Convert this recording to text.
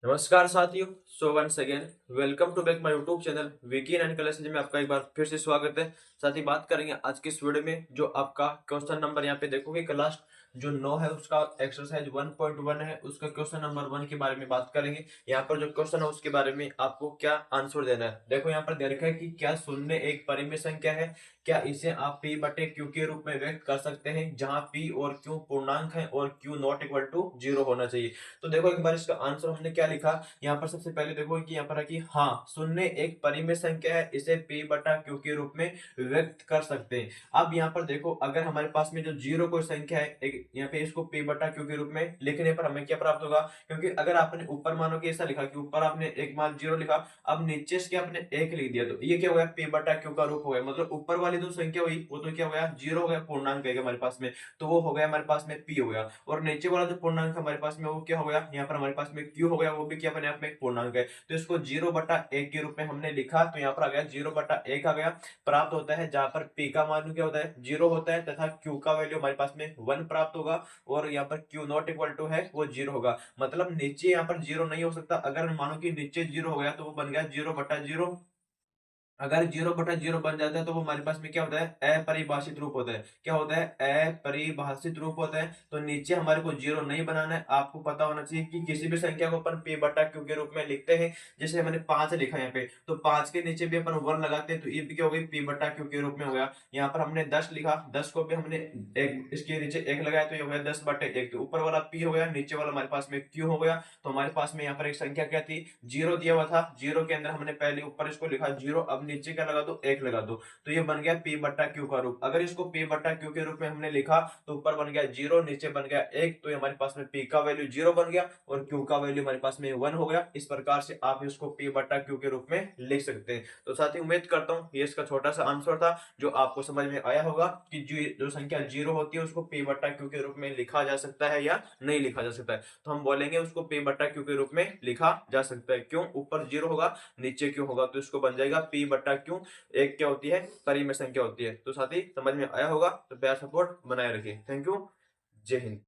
नमस्कार साथियों। So once again welcome to back my YouTube channel Vicky and classes में आपका एक बार फिर से स्वागत है। साथ ही बात करेंगे आज की इस वीडियो में जो आपका क्वेश्चन नंबर यहाँ पे देखोगे क्लास जो 9 है उसका एक्सरसाइज 1.1 है, उसका क्वेश्चन नंबर 1 के बारे में बात करेंगे। यहाँ पर जो क्वेश्चन है उसके बारे में आपको क्या आंसर देना है। देखो यहाँ पर दे रखा है कि क्या शून्य एक परिमेय संख्या है, क्या इसे आप पी बटे क्यू के रूप में व्यक्त कर सकते हैं जहां पी और क्यू पूर्णांक है और Q not equal to zero होना चाहिए। तो देखो एक बार इसका आंसर हमने क्या लिखा। यहाँ पर सबसे पहले देखो कि यहाँ पर है कि हाँ शून्य एक परिमेय संख्या है, इसे p बटा क्यू के रूप में व्यक्त कर सकते हैं। अब यहाँ पर देखो अगर हमारे पास में जो जीरो कोई संख्या है एक यहाँ पे इसको p बटा क्यू के रूप में लिखने पर हमें क्या प्राप्त होगा, क्योंकि अगर आपने ऊपर मानो कि ऐसा लिखा कि ऊपर आपने एक मान जीरो लिखा, अब नीचे इसके आपने एक लिख दिया, तो ये क्या हो गया p बटा क्यू का रूप हो गया। मतलब ऊपर वाली जो संख्या हुई वो तो क्या हो गया जीरो हो गया, पूर्णांक है हमारे पास में, तो वो हो गया हमारे पास में p हो गया। और नीचे वाला जो पूर्णांक हमारे पास में वो क्या हो गया, यहाँ पर हमारे पास में q हो गया, वो भी क्या अपने आप में एक पूर्णांक है। तो इसको जीरो बटा एक के रूप में हमने लिखा, तो यहाँ पर आ गया जीरो बटा एक आ गया। प्राप्त होता है जहां पर p का मान क्या होता है जीरो होता है तथा q का वैल्यू हमारे पास में वन प्राप्त होगा और यहाँ पर q नॉट इक्वल टू है वो जीरो होगा। मतलब नीचे यहाँ पर जीरो नहीं हो सकता। अगर मानो कि नीचे जीरो हो गया तो वो बन गया जीरो बटा जीरो। अगर जीरो बटा जीरो बन जाता है तो वो हमारे पास में क्या होता है अपरिभाषित रूप होता है। क्या होता है अपरिभाषित रूप होता है। तो नीचे हमारे को जीरो नहीं बनाना है। आपको पता होना चाहिए कि किसी भी संख्या को अपन p बटा क्यू के रूप में लिखते हैं। जैसे मैंने पांच लिखा यहाँ पे, तो पांच के नीचे भी अपन वन लगाते हैं, तो ये भी क्या हो गई p बटा क्यू के रूप में हो गया। यहाँ पर हमने 10 लिखा, 10 को भी हमने एक इसके नीचे एक लगाया, तो ये हो गया 10 बटे एक। तो ऊपर वाला p हो गया, नीचे वाला हमारे पास में q हो गया। तो हमारे पास में यहाँ पर एक संख्या क्या थी, जीरो दिया हुआ था। जीरो के अंदर हमने पहले ऊपर इसको लिखा जीरो, अब नीचे क्या लगा दो एक लगा दो, तो ये बन गया p बट्टा क्यू का रूप। अगर इसको p बट्टा क्यू के रूप में हमने लिखा तो ऊपर बन गया जीरो, नीचे बन गया एक, तो ये हमारे पास में p का वैल्यू जीरो बन गया और q का वैल्यू हमारे पास में वन हो गया। इस प्रकार से आप इसको p बट्टा क्यू के रूप में लिख सकते हैं। तो साथ ही उम्मीद करता हूँ ये इसका छोटा सा आंसर था जो आपको समझ में आया होगा कि जो संख्या जीरो होती है उसको p बट्टा क्यू के रूप में लिखा जा सकता है या नहीं लिखा जा सकता है। तो हम बोलेंगे उसको p बट्टा क्यू के रूप में लिखा जा सकता है। क्यों, ऊपर जीरो होगा नीचे क्यों होगा, तो इसको बन जाएगा p बट्टा क्यू। एक क्या होती है परिमेय संख्या होती है। तो साथ ही समझ में आया होगा, तो प्यार सपोर्ट बनाए रखिए। Thank you. जय हिंद।